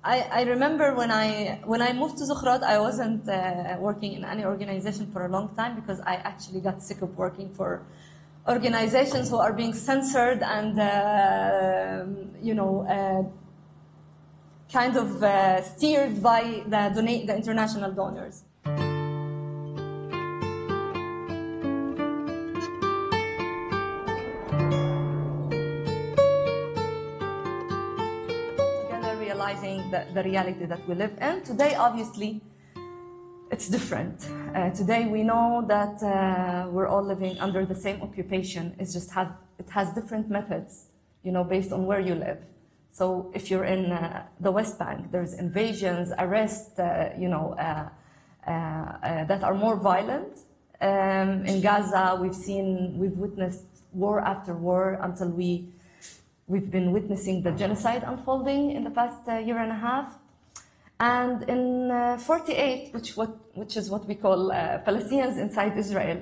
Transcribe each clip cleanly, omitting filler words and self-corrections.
I remember when I moved to Zochrot, I wasn't working in any organization for a long time because I actually got sick of working for organizations who are being censored and kind of steered by the international donors. Realizing the reality that we live in. Today, obviously, it's different. Today, we know that we're all living under the same occupation. It has different methods, based on where you live. So if you're in the West Bank, there's invasions, arrests, that are more violent. In Gaza, we've witnessed war after war until we've been witnessing the genocide unfolding in the past year and a half. And in 48, which is what we call Palestinians inside Israel,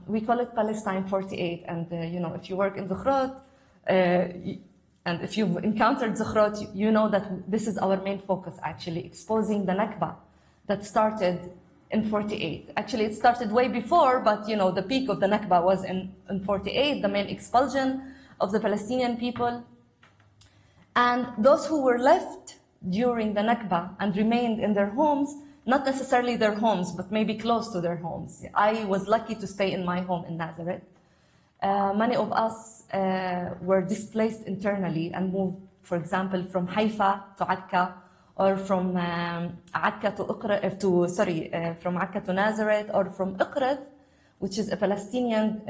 we call it Palestine 48. And if you work in Zochrot, and if you've encountered Zochrot, you know that this is our main focus, actually, exposing the Nakba that started in 48. Actually, it started way before, but the peak of the Nakba was in 48, the main expulsion of the Palestinian people. And those who were left during the Nakba and remained in their homes, not necessarily their homes, but maybe close to their homes. I was lucky to stay in my home in Nazareth. Many of us were displaced internally and moved, for example, from Haifa to Akka, or from Akka to Nazareth, or from Uqrat, which is a Palestinian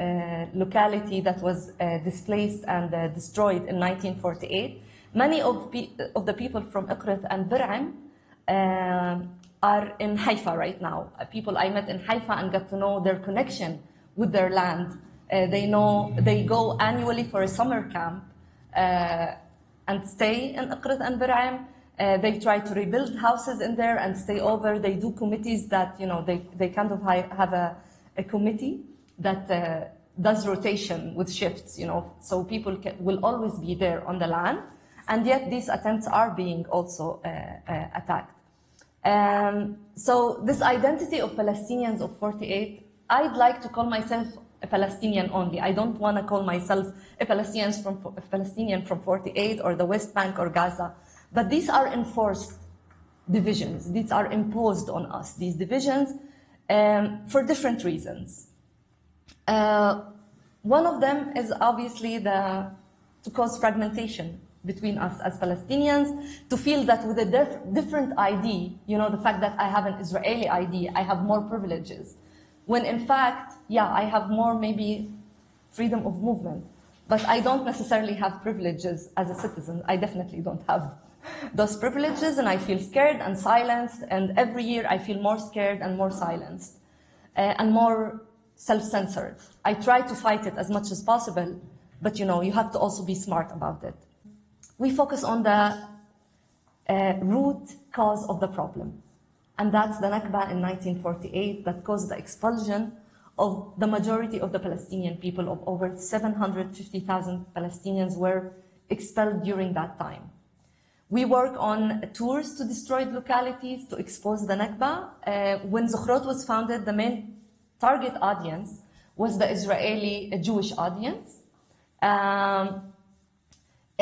locality that was displaced and destroyed in 1948. Many of the people from Uqrat and Bir'am are in Haifa right now. People I met in Haifa and got to know their connection with their land. They go annually for a summer camp and stay in Uqrat and Bir'am. They try to rebuild houses in there and stay over. They do committees that, they kind of have a committee that does rotation with shifts, so people will always be there on the land, and yet these attempts are being also attacked. So this identity of Palestinians of 48, I'd like to call myself a Palestinian only. I don't want to call myself a Palestinian from 48 or the West Bank or Gaza, but these are enforced divisions. These are imposed on us, these divisions, for different reasons. One of them is obviously to cause fragmentation between us as Palestinians, to feel that with a different ID, the fact that I have an Israeli ID, I have more privileges. When in fact, I have more maybe freedom of movement, but I don't necessarily have privileges as a citizen. I definitely don't have those privileges, and I feel scared and silenced, and every year I feel more scared and more silenced and more self-censored. I try to fight it as much as possible, but you have to also be smart about it. We focus on the root cause of the problem, and that's the Nakba in 1948 that caused the expulsion of the majority of the Palestinian people. Of over 750,000 Palestinians were expelled during that time. We work on tours to destroyed localities to expose the Nakba. When Zochrot was founded, the main target audience was the Israeli Jewish audience, in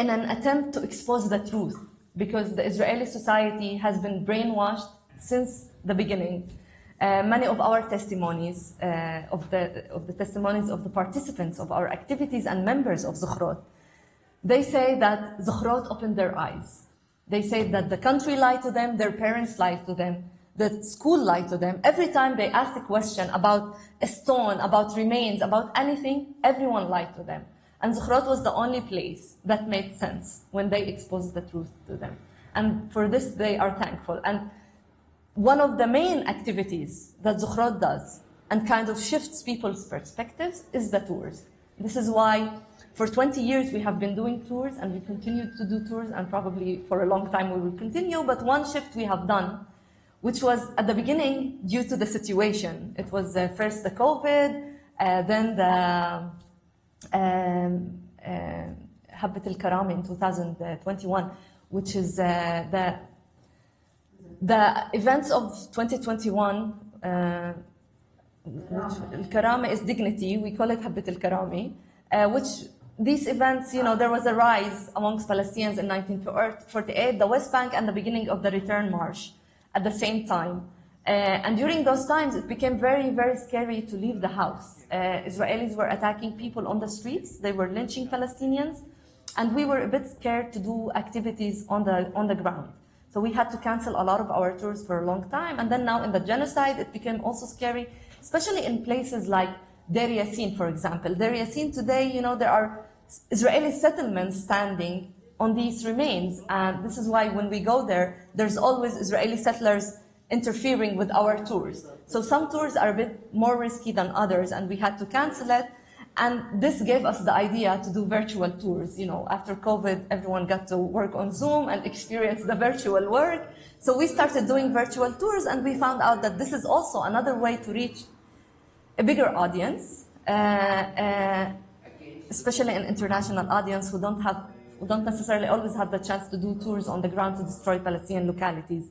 an attempt to expose the truth, because the Israeli society has been brainwashed since the beginning. Many of our testimonies, of the testimonies of the participants of our activities and members of Zochrot, they say that Zochrot opened their eyes. They say that the country lied to them, their parents lied to them, the school lied to them. Every time they asked a question about a stone, about remains, about anything, everyone lied to them. And Zochrot was the only place that made sense when they exposed the truth to them. And for this, they are thankful. And one of the main activities that Zochrot does and kind of shifts people's perspectives is the tours. This is why for 20 years we have been doing tours, and we continue to do tours, and probably for a long time we will continue. But one shift we have done, which was at the beginning due to the situation. It was first the COVID, then the Habbat al-Karam in 2021. which is the events of 2021, Al-Karama is dignity, we call it Habbat al-Karami, which these events, you know, there was a rise amongst Palestinians in 1948, the West Bank and the beginning of the Return March at the same time. And during those times, it became very, very scary to leave the house. Israelis were attacking people on the streets, they were lynching Palestinians, and we were a bit scared to do activities on the ground. So we had to cancel a lot of our tours for a long time. And then now in the genocide, it became also scary, especially in places like Deir Yassin, for example. Deir Yassin today, you know, there are Israeli settlements standing on these remains. And this is why when we go there, there's always Israeli settlers interfering with our tours. So some tours are a bit more risky than others, and we had to cancel it. And this gave us the idea to do virtual tours. You know, after COVID, everyone got to work on Zoom and experience the virtual work. So we started doing virtual tours, and we found out that this is also another way to reach a bigger audience, especially an international audience who don't necessarily always have the chance to do tours on the ground to destroy Palestinian localities.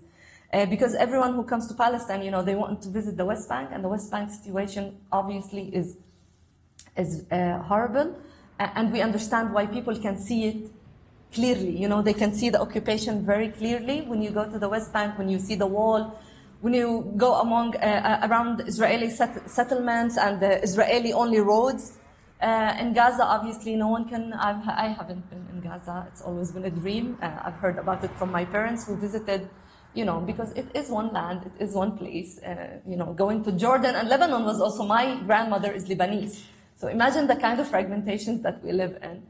Because everyone who comes to Palestine, you know, they want to visit the West Bank, and the West Bank situation obviously is horrible, and we understand why people can see it clearly. You know, they can see the occupation very clearly when you go to the West Bank, when you see the wall, when you go around Israeli settlements and the Israeli-only roads. In Gaza, obviously, no one can. I haven't been in Gaza. It's always been a dream. I've heard about it from my parents who visited. You know, because it is one land, it is one place. You know, going to Jordan and Lebanon was also, my grandmother is Lebanese. So imagine the kind of fragmentations that we live in.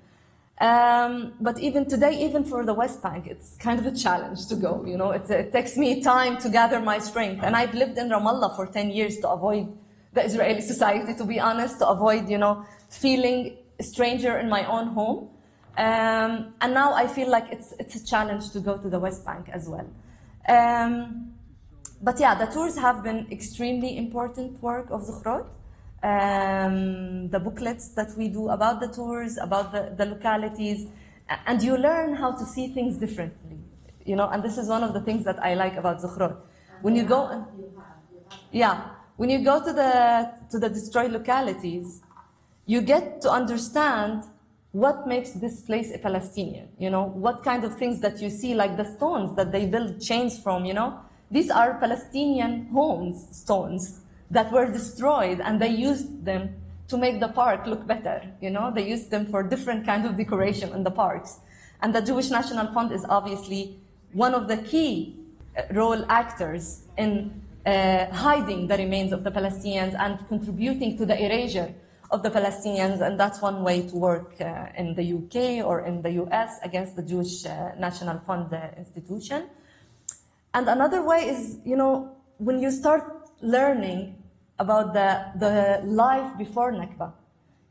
But even today, even for the West Bank, it's kind of a challenge to go. You know, it takes me time to gather my strength. And I've lived in Ramallah for 10 years to avoid the Israeli society, to be honest, to avoid, you know, feeling a stranger in my own home. And now I feel like it's a challenge to go to the West Bank as well. But yeah, the tours have been extremely important work of Zochrot. The booklets that we do about the tours, about the localities, and you learn how to see things differently, you know, and this is one of the things that I like about Zochrot. When you go, when you go to the destroyed localities, you get to understand what makes this place a Palestinian, you know, what kind of things that you see, like the stones that they build chains from, you know, these are Palestinian homes, stones that were destroyed, and they used them to make the park look better, you know, they used them for different kinds of decoration in the parks. And the Jewish National Fund is obviously one of the key role actors in hiding the remains of the Palestinians and contributing to the erasure of the Palestinians, and that's one way to work in the UK or in the US against the Jewish National Fund institution. And another way is, you know, when you start learning about the life before Nakba,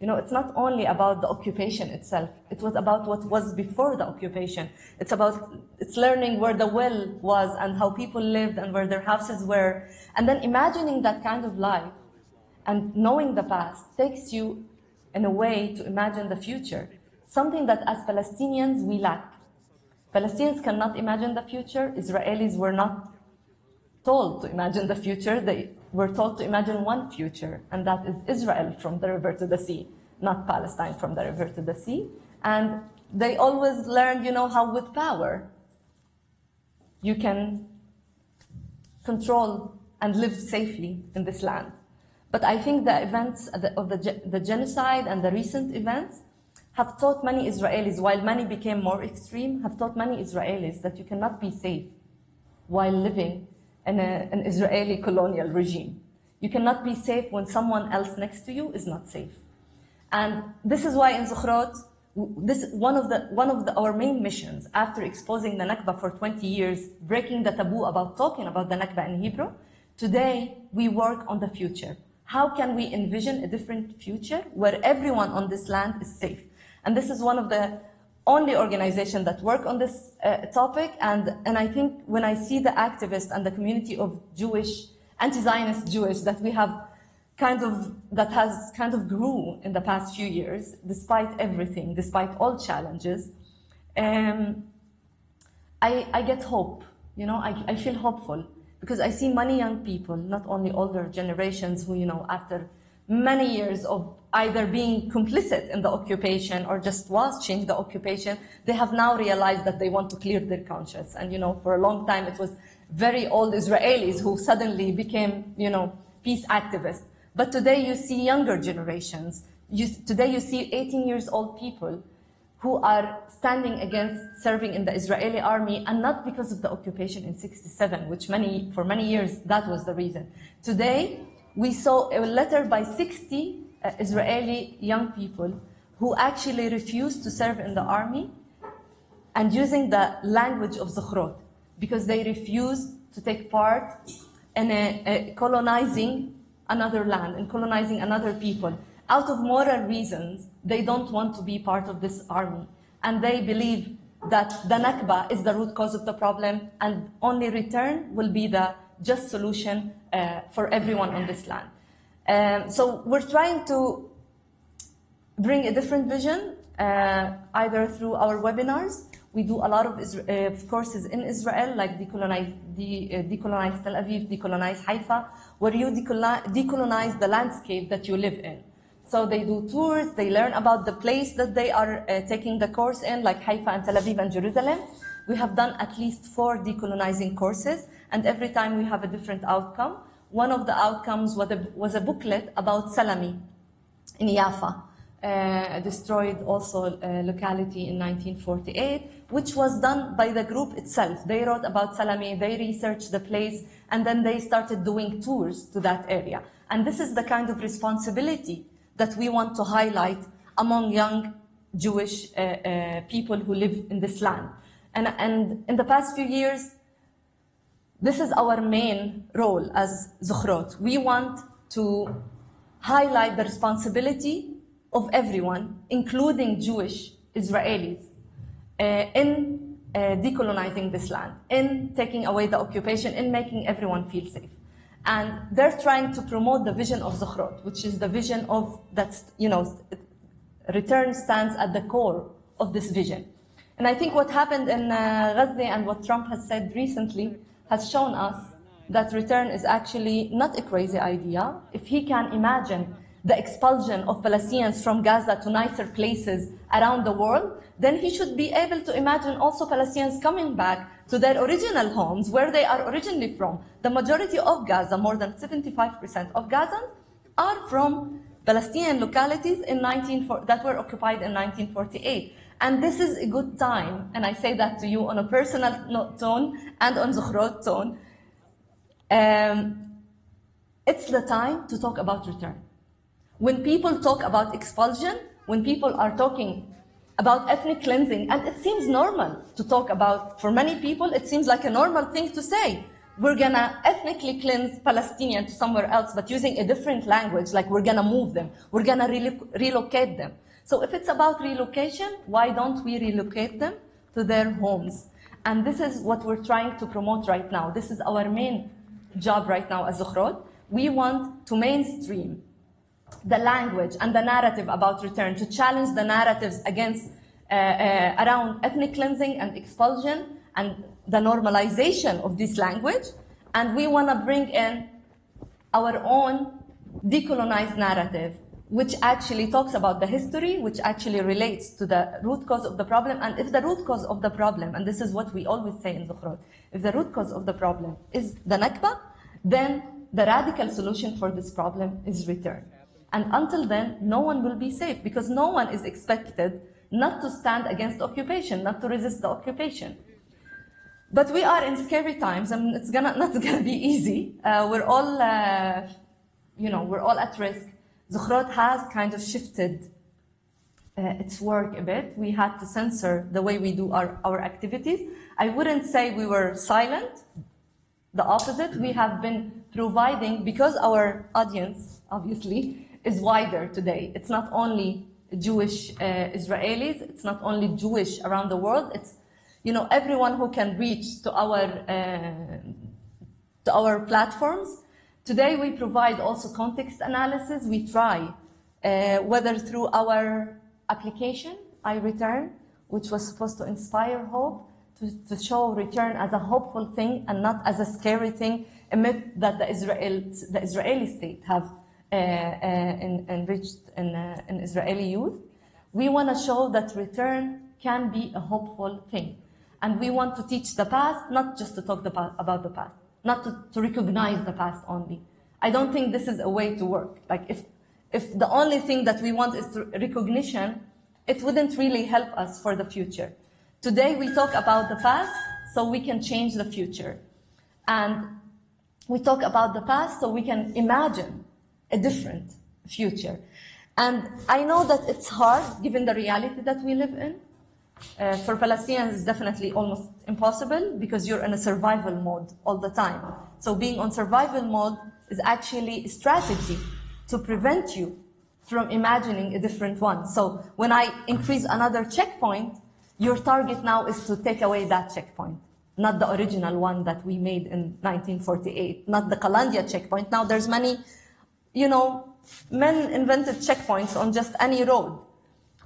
you know, it's not only about the occupation itself, it was about what was before the occupation. It's learning where the well was and how people lived and where their houses were, and then imagining that kind of life. And knowing the past takes you, in a way, to imagine the future, something that as Palestinians we lack. Palestinians cannot imagine the future. Israelis were not told to imagine the future. They were told to imagine one future, and that is Israel from the river to the sea, not Palestine from the river to the sea. And they always learned, you know, how with power you can control and live safely in this land. But I think the events of the genocide and the recent events have taught many Israelis, while many became more extreme, have taught many Israelis that you cannot be safe while living in an Israeli colonial regime. You cannot be safe when someone else next to you is not safe. And this is why in Zochrot, one of our main missions, after exposing the Nakba for 20 years, breaking the taboo about talking about the Nakba in Hebrew, today we work on the future. How can we envision a different future where everyone on this land is safe? And this is one of the only organizations that work on this topic. And I think when I see the activists and the community of Jewish, anti-Zionist Jewish that we have that has kind of grew in the past few years, despite everything, despite all challenges, I get hope. You know, I feel hopeful because I see many young people, not only older generations who, you know, after many years of either being complicit in the occupation or just watching the occupation, they have now realized that they want to clear their conscience. And, you know, for a long time, it was very old Israelis who suddenly became, you know, peace activists. But today you see younger generations. Today you see 18 years old people who are standing against serving in the Israeli army, and not because of the occupation in 67, which for many years, that was the reason. Today, we saw a letter by 60 Israeli young people who actually refused to serve in the army and using the language of Zochrot, because they refused to take part in colonizing another land and colonizing another people. Out of moral reasons, they don't want to be part of this army. And they believe that the Nakba is the root cause of the problem, and only return will be the just solution for everyone on this land. So we're trying to bring a different vision, either through our webinars. We do a lot of courses in Israel, like Decolonize Tel Aviv, Decolonize Haifa, where you decolonize the landscape that you live in. So they do tours, they learn about the place that they are taking the course in, like Haifa and Tel Aviv and Jerusalem. We have done at least 4 decolonizing courses, and every time we have a different outcome. One of the outcomes was a booklet about Salami in Jaffa, a destroyed also locality in 1948, which was done by the group itself. They wrote about Salami, they researched the place, and then they started doing tours to that area. And this is the kind of responsibility that we want to highlight among young Jewish people who live in this land. And in the past few years, this is our main role as Zochrot. We want to highlight the responsibility of everyone, including Jewish Israelis, in decolonizing this land, in taking away the occupation, in making everyone feel safe. And they're trying to promote the vision of Zochrot, which is the vision of that, you know, return stands at the core of this vision. And I think what happened in Gaza and what Trump has said recently has shown us that return is actually not a crazy idea. If he can imagine the expulsion of Palestinians from Gaza to nicer places around the world, then he should be able to imagine also Palestinians coming back to their original homes where they are originally from. The majority of Gaza, more than 75% of Gazans, are from Palestinian localities that were occupied in 1948. And this is a good time, and I say that to you on a personal tone and on Zochrot tone. It's the time to talk about return. When people talk about expulsion, when people are talking about ethnic cleansing, and it seems normal to talk about, for many people, it seems like a normal thing to say. We're gonna ethnically cleanse Palestinians to somewhere else, but using a different language, like we're gonna move them, we're gonna relocate them. So if it's about relocation, why don't we relocate them to their homes? And this is what we're trying to promote right now. This is our main job right now as Zochrot. We want to mainstream the language and the narrative about return, to challenge the narratives against around ethnic cleansing and expulsion and the normalization of this language. And we want to bring in our own decolonized narrative, which actually talks about the history, which actually relates to the root cause of the problem. And if the root cause of the problem, and this is what we always say in Zochrot, if the root cause of the problem is the Nakba, then the radical solution for this problem is return. And until then, no one will be safe, because no one is expected not to stand against occupation, not to resist the occupation. But we are in scary times, and it's not gonna be easy. We're all, we're all at risk. Zochrot has kind of shifted its work a bit. We had to censor the way we do our activities. I wouldn't say we were silent. The opposite. We have been providing, because our audience, obviously, is wider today. It's not only Jewish Israelis, it's not only Jewish around the world, it's everyone who can reach to our platforms. Today we provide also context analysis. We try, whether through our application, I Return, which was supposed to inspire hope, to show return as a hopeful thing and not as a scary thing, a myth that the Israeli state have enriched in Israeli youth. We want to show that return can be a hopeful thing. And we want to teach the past, not just to talk about the past, not to recognize the past only. I don't think this is a way to work. Like if the only thing that we want is recognition, it wouldn't really help us for the future. Today we talk about the past so we can change the future. And we talk about the past so we can imagine a different future. And I know that it's hard given the reality that we live in. For Palestinians, it's definitely almost impossible because you're in a survival mode all the time. So being on survival mode is actually a strategy to prevent you from imagining a different one. So when I increase another checkpoint, your target now is to take away that checkpoint, not the original one that we made in 1948, not the Kalandia checkpoint. Now there's many, men invented checkpoints on just any road.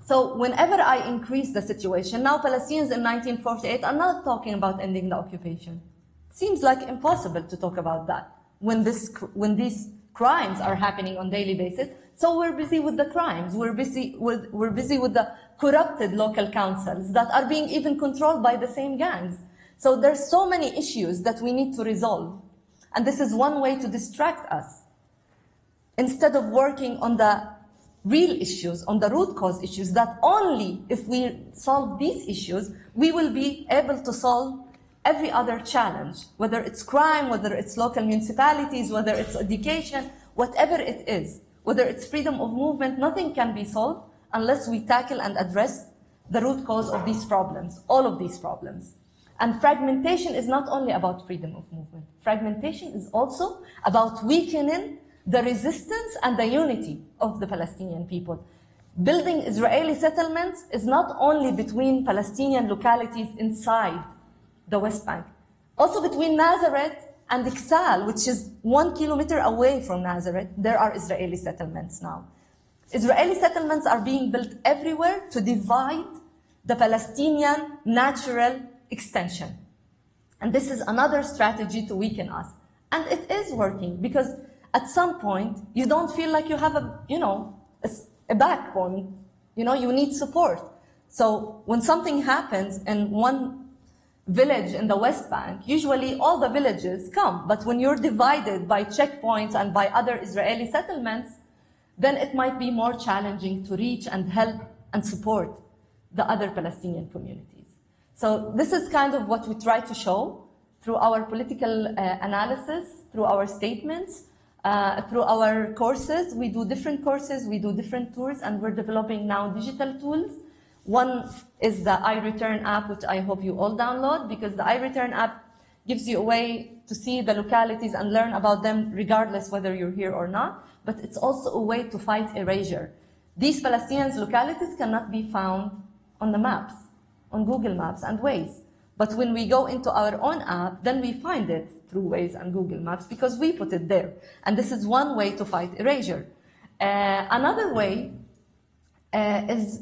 So whenever I increase the situation, now Palestinians in 1948 are not talking about ending the occupation. It seems like impossible to talk about that when these crimes are happening on a daily basis. So we're busy with the crimes. We're busy with the corrupted local councils that are being even controlled by the same gangs. So there's so many issues that we need to resolve. And this is one way to distract us. Instead of working on the real issues, on the root cause issues, that only if we solve these issues, we will be able to solve every other challenge, whether it's crime, whether it's local municipalities, whether it's education, whatever it is, whether it's freedom of movement, nothing can be solved unless we tackle and address the root cause of these problems, all of these problems. And fragmentation is not only about freedom of movement. Fragmentation is also about weakening the resistance and the unity of the Palestinian people. Building Israeli settlements is not only between Palestinian localities inside the West Bank, also between Nazareth and Iksal, which is 1 kilometer away from Nazareth, there are Israeli settlements now. Israeli settlements are being built everywhere to divide the Palestinian natural extension. And this is another strategy to weaken us. And it is working because at some point, you don't feel like you have a backbone. You need support. So when something happens in one village in the West Bank, usually all the villages come. But when you're divided by checkpoints and by other Israeli settlements, then it might be more challenging to reach and help and support the other Palestinian communities. So this is kind of what we try to show through our political analysis, through our statements, through our courses. We do different courses, we do different tours, and we're developing now digital tools. One is the iReturn app, which I hope you all download, because the iReturn app gives you a way to see the localities and learn about them regardless whether you're here or not. But it's also a way to fight erasure. These Palestinians' localities cannot be found on the maps, on Google Maps and Waze. But when we go into our own app, then we find it through Waze and Google Maps because we put it there. And this is one way to fight erasure. Another way is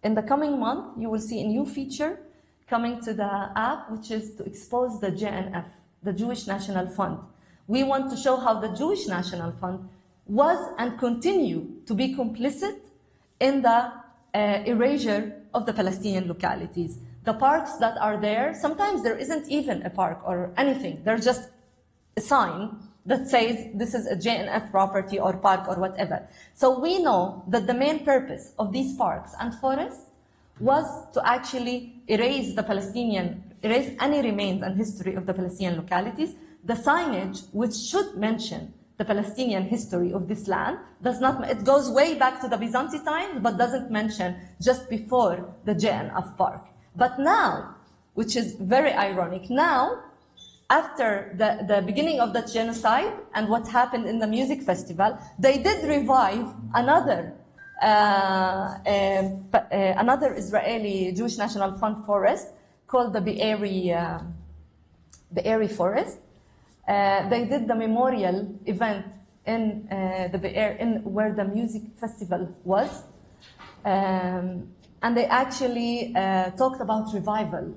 in the coming month, you will see a new feature coming to the app, which is to expose the JNF, the Jewish National Fund. We want to show how the Jewish National Fund was and continue to be complicit in the erasure of the Palestinian localities. The parks that are there, sometimes there isn't even a park or anything. There's just a sign that says this is a JNF property or park or whatever. So we know that the main purpose of these parks and forests was to actually erase any remains and history of the Palestinian localities. The signage, which should mention the Palestinian history of this land, does not. It goes way back to the Byzantine times, but doesn't mention just before the JNF park. But now, which is very ironic, now, after the beginning of the genocide and what happened in the music festival, they did revive another Israeli Jewish National Fund forest called the Be'eri Forest. They did the memorial event in the Be'er, where the music festival was. And they actually talked about revival.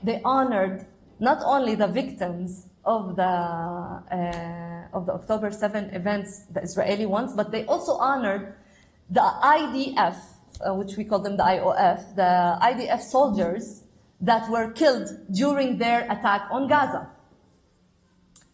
they honored not only the victims of the October 7 events, the Israeli ones, but they also honored the IDF, which we call them the IOF, the IDF soldiers that were killed during their attack on Gaza.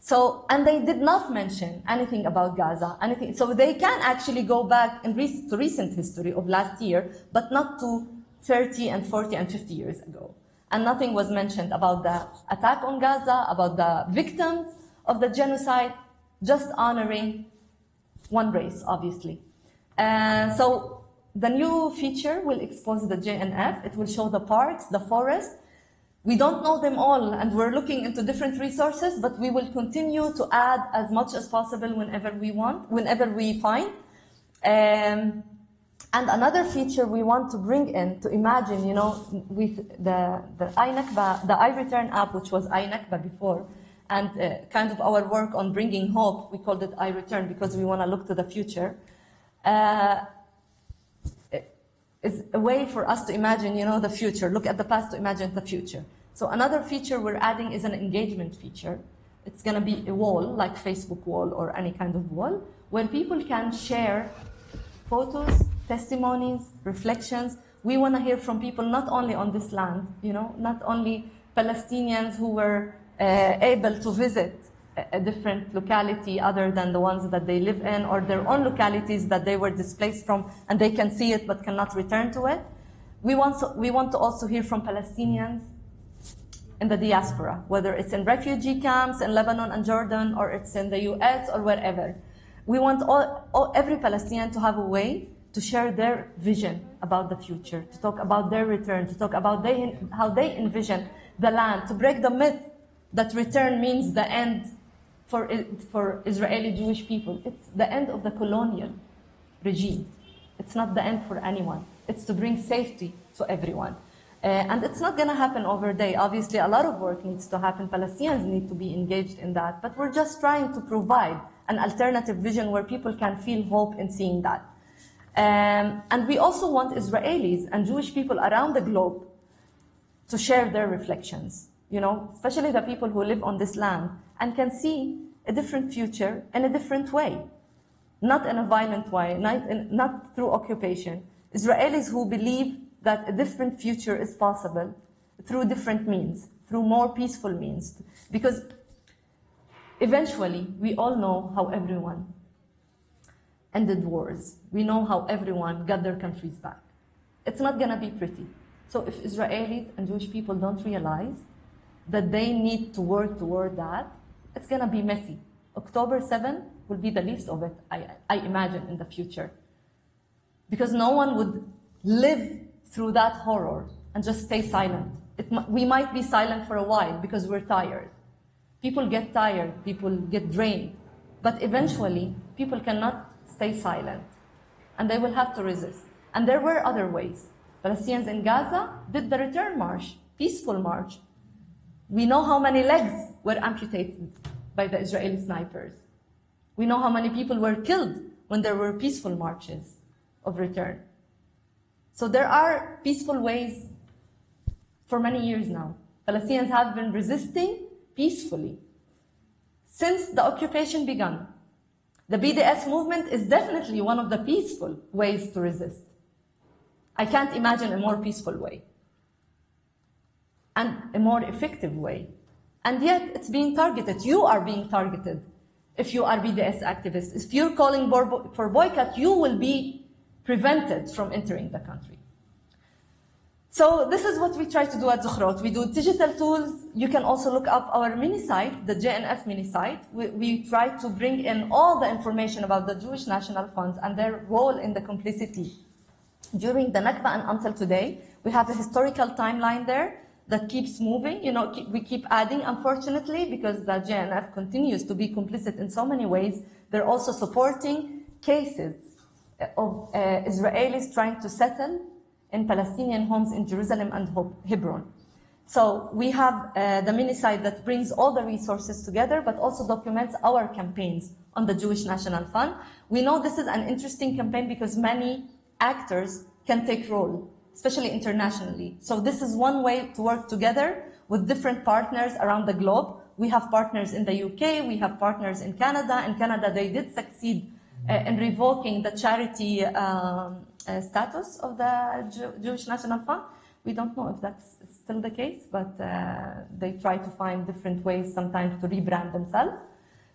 So, and they did not mention anything about Gaza, anything. So they can actually go back to recent history of last year, but not to 30 and 40 and 50 years ago. And nothing was mentioned about the attack on Gaza, about the victims of the genocide, just honoring one race, obviously. So the new feature will expose the JNF. It will show the parks, the forests. We don't know them all, and we're looking into different resources, but we will continue to add as much as possible whenever we want, whenever we find. And another feature we want to bring in to imagine, you know, with the iNakba, the iReturn app, which was iNakba before, and kind of our work on bringing hope, we called it iReturn because we want to look to the future. Is a way for us to imagine, you know, the future, look at the past to imagine the future. So another feature we're adding is an engagement feature. It's going to be a wall, like Facebook wall or any kind of wall, where people can share photos, testimonies, reflections. We want to hear from people not only on this land, you know, not only Palestinians who were able to visit a different locality other than the ones that they live in, or their own localities that they were displaced from and they can see it but cannot return to it. We want to also hear from Palestinians in the diaspora, whether it's in refugee camps in Lebanon and Jordan, or it's in the US or wherever. We want every Palestinian to have a way to share their vision about the future, to talk about their return, to talk about how they envision the land, to break the myth that return means the end for Israeli Jewish people. It's the end of the colonial regime. It's not the end for anyone. It's to bring safety to everyone. And it's not going to happen overnight. Obviously, a lot of work needs to happen. Palestinians need to be engaged in that. But we're just trying to provide an alternative vision where people can feel hope in seeing that. And we also want Israelis and Jewish people around the globe to share their reflections, you know, especially the people who live on this land and can see a different future in a different way, not in a violent way, not through occupation. Israelis who believe that a different future is possible through different means, through more peaceful means. Because eventually, we all know how everyone ended wars. We know how everyone got their countries back. It's not going to be pretty. So if Israelis and Jewish people don't realize that they need to work toward that, it's going to be messy. October 7 will be the least of it, I imagine, in the future. Because no one would live through that horror and just stay silent. We might be silent for a while because we're tired. People get tired, people get drained. But eventually, people cannot stay silent. And they will have to resist. And there were other ways. Palestinians in Gaza did the return march, peaceful march. We know how many legs were amputated by the Israeli snipers. We know how many people were killed when there were peaceful marches of return. So there are peaceful ways for many years now. Palestinians have been resisting peacefully since the occupation began. The BDS movement is definitely one of the peaceful ways to resist. I can't imagine a more peaceful way and a more effective way. And yet it's being targeted. You are being targeted if you are BDS activists. If you're calling for boycott, you will be prevented from entering the country. So this is what we try to do at Zochrot. We do digital tools. You can also look up our mini site, the JNF mini site. We try to bring in all the information about the Jewish National Funds and their role in the complicity during the Nakba and until today. We have a historical timeline there that keeps moving. You know, we keep adding, unfortunately, because the JNF continues to be complicit in so many ways. They're also supporting cases of Israelis trying to settle in Palestinian homes in Jerusalem and Hebron. So we have the mini site that brings all the resources together, but also documents our campaigns on the Jewish National Fund. We know this is an interesting campaign because many actors can take role, especially internationally. So this is one way to work together with different partners around the globe. We have partners in the UK, we have partners in Canada. In Canada, they did succeed in revoking the charity status of the Jewish National Fund. We don't know if that's still the case, but they try to find different ways sometimes to rebrand themselves.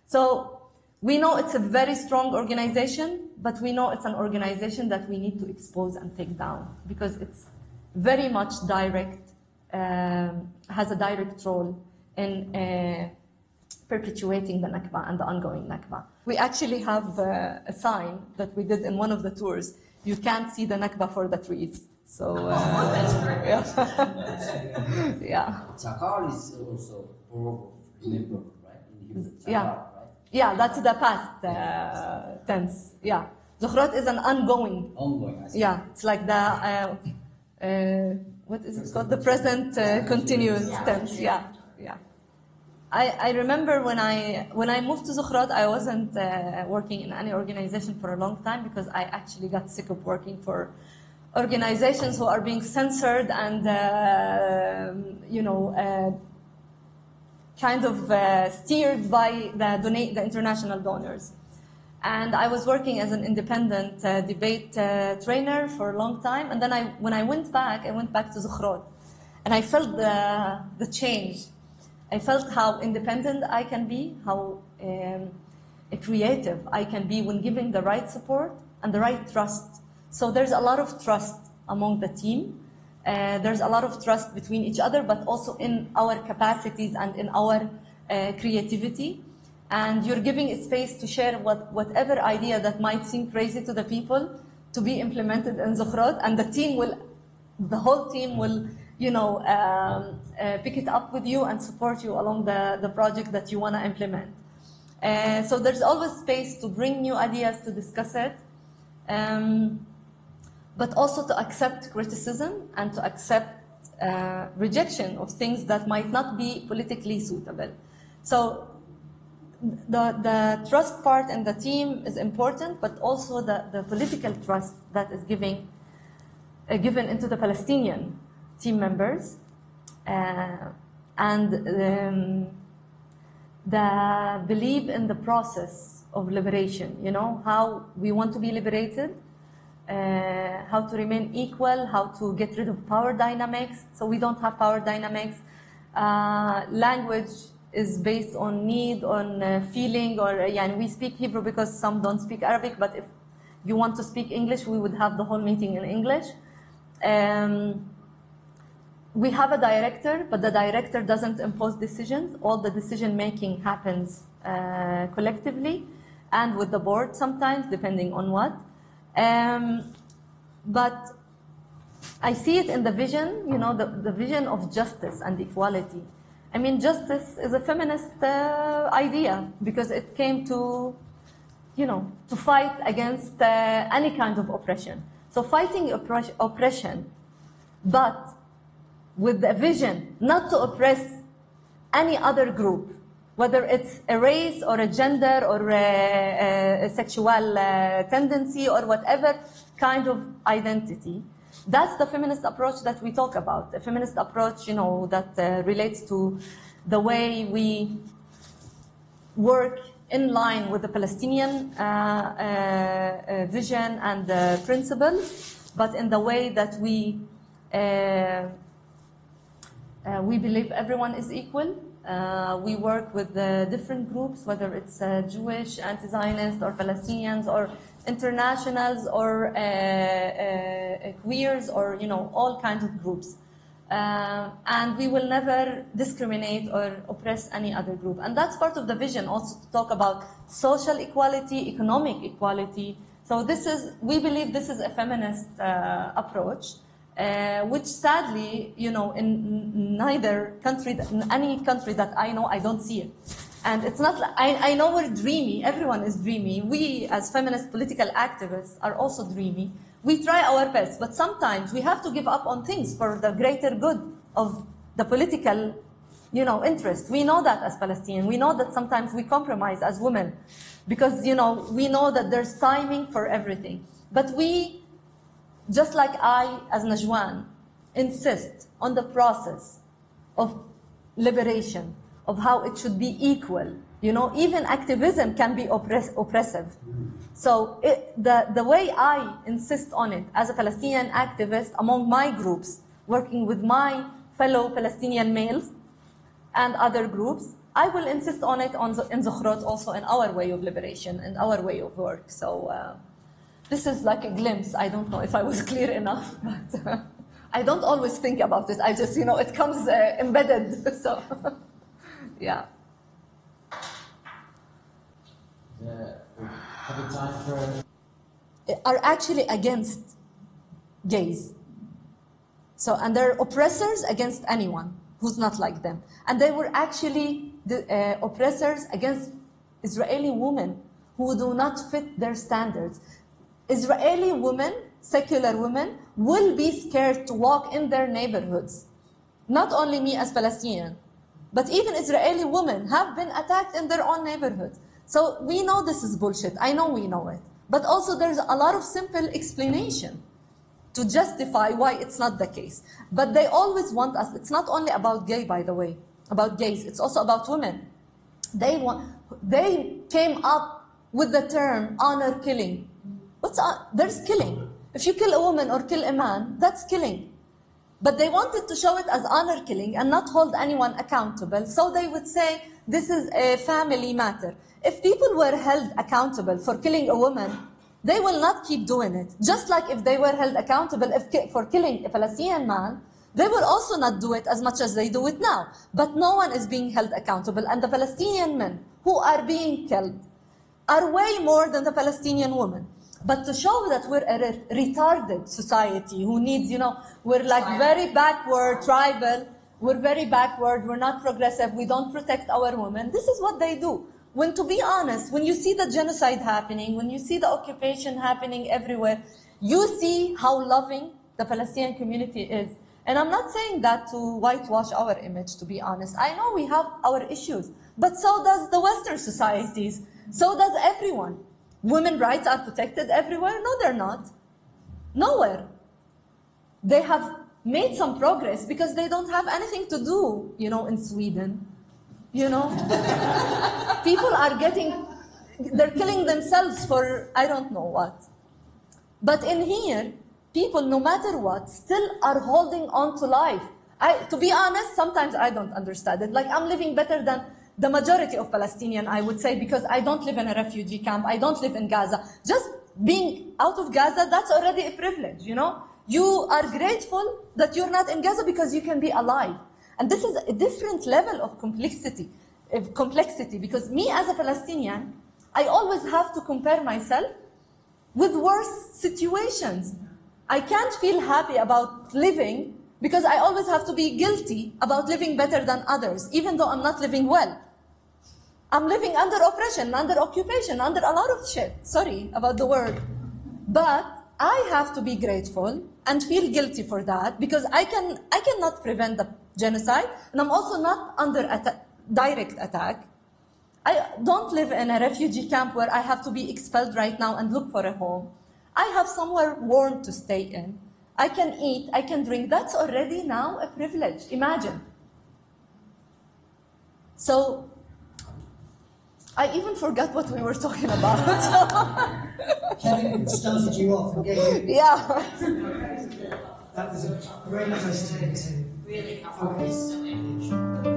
So we know it's a very strong organization, but we know it's an organization that we need to expose and take down because it's very much direct, has a direct role in perpetuating the Nakba and the ongoing Nakba. We actually have a sign that we did in one of the tours. You can't see the Nakba for the trees. So, yeah. Yeah. Zochrot is also remember, right? In Hebrew, Zochrot, yeah. Right? Yeah, that's the past tense. Yeah. Zochrot is an ongoing. Ongoing, I see. Yeah, it's like the, what is it called? The present continuous tense. Yeah, yeah. I remember when I moved to Zochrot, I wasn't working in any organization for a long time because I actually got sick of working for organizations who are being censored and, kind of steered by the international donors. And I was working as an independent debate trainer for a long time. And then when I went back to Zochrot. And I felt the change. I felt how independent I can be, how creative I can be when giving the right support and the right trust. So there's a lot of trust among the team. There's a lot of trust between each other, but also in our capacities and in our creativity. And you're giving a space to share whatever idea that might seem crazy to the people to be implemented in Zochrot, and the whole team will, pick it up with you and support you along the project that you want to implement. So there's always space to bring new ideas, to discuss it, but also to accept criticism and to accept rejection of things that might not be politically suitable. So the trust part in the team is important, but also the political trust that is given into the Palestinian team members, and the belief in the process of liberation, how we want to be liberated, how to remain equal, how to get rid of power dynamics, so we don't have power dynamics. Language is based on need, on feeling, or we speak Hebrew because some don't speak Arabic, but if you want to speak English, we would have the whole meeting in English. We have a director, but the director doesn't impose decisions. All the decision making happens collectively and with the board sometimes, depending on what. But I see it in the vision, the vision of justice and equality. I mean, justice is a feminist idea because it came to fight against any kind of oppression. So fighting oppression, but with the vision not to oppress any other group, whether it's a race or a gender or a sexual tendency or whatever kind of identity. That's the feminist approach that we talk about. A feminist approach, that relates to the way we work in line with the Palestinian vision and principles, but in the way that we believe everyone is equal. We work with different groups, whether it's Jewish, anti-Zionist, or Palestinians, or internationals, or queers, or all kinds of groups. And we will never discriminate or oppress any other group. And that's part of the vision, also to talk about social equality, economic equality. So we believe this is a feminist approach. Which sadly, in neither country, in any country that I know, I don't see it. And it's not, I know we're dreamy, everyone is dreamy. We, as feminist political activists, are also dreamy. We try our best, but sometimes we have to give up on things for the greater good of the political, interest. We know that as Palestinians. We know that sometimes we compromise as women because, we know that there's timing for everything. But we, just like I, as Najwan, insist on the process of liberation, of how it should be equal. You know, even activism can be oppressive. So the way I insist on it as a Palestinian activist among my groups, working with my fellow Palestinian males and other groups, I will insist on it in Zochrot also, in our way of liberation and our way of work. So this is like a glimpse. I don't know if I was clear enough, but I don't always think about it. I just, you know, it comes embedded. So, yeah. Have you time for... Are actually against gays. So, and they're oppressors against anyone who's not like them. And they were actually the oppressors against Israeli women who do not fit their standards. Israeli women, secular women, will be scared to walk in their neighborhoods. Not only me as Palestinian, but even Israeli women have been attacked in their own neighborhoods. So we know this is bullshit. I know we know it. But also there's a lot of simple explanation to justify why it's not the case. But they always want us. It's not only about gay, by the way, about gays. It's also about women. They came up with the term honor killing. There's killing. If you kill a woman or kill a man, that's killing. But they wanted to show it as honor killing and not hold anyone accountable. So they would say this is a family matter. If people were held accountable for killing a woman, they will not keep doing it. Just like if they were held accountable for killing a Palestinian man, they will also not do it as much as they do it now. But no one is being held accountable. And the Palestinian men who are being killed are way more than the Palestinian women. But to show that we're a retarded society who needs, you know, we're like very backward, tribal, we're very backward, we're not progressive, we don't protect our women. This is what they do. When, to be honest, when you see the genocide happening, when you see the occupation happening everywhere, you see how loving the Palestinian community is. And I'm not saying that to whitewash our image, to be honest. I know we have our issues, but so does the Western societies. So does everyone. Women's rights are protected everywhere? No, they're not. Nowhere. They have made some progress because they don't have anything to do, you know, in Sweden. You know? People are they're killing themselves for I don't know what. But in here, people, no matter what, still are holding on to life. To be honest, sometimes I don't understand it. Like, I'm living better than the majority of Palestinians, I would say, because I don't live in a refugee camp. I don't live in Gaza. Just being out of Gaza, that's already a privilege, you know? You are grateful that you're not in Gaza because you can be alive. And this is a different level of complexity, because me as a Palestinian, I always have to compare myself with worse situations. I can't feel happy about living because I always have to be guilty about living better than others, even though I'm not living well. I'm living under oppression, under occupation, under a lot of shit. Sorry about the word. But I have to be grateful and feel guilty for that because I cannot prevent the genocide, and I'm also not under direct attack. I don't live in a refugee camp where I have to be expelled right now and look for a home. I have somewhere warm to stay in. I can eat, I can drink. That's already now a privilege. Imagine. So, I even forgot what we were talking about. Kevin started you off and gave you... Yeah. That was a great question to really focus.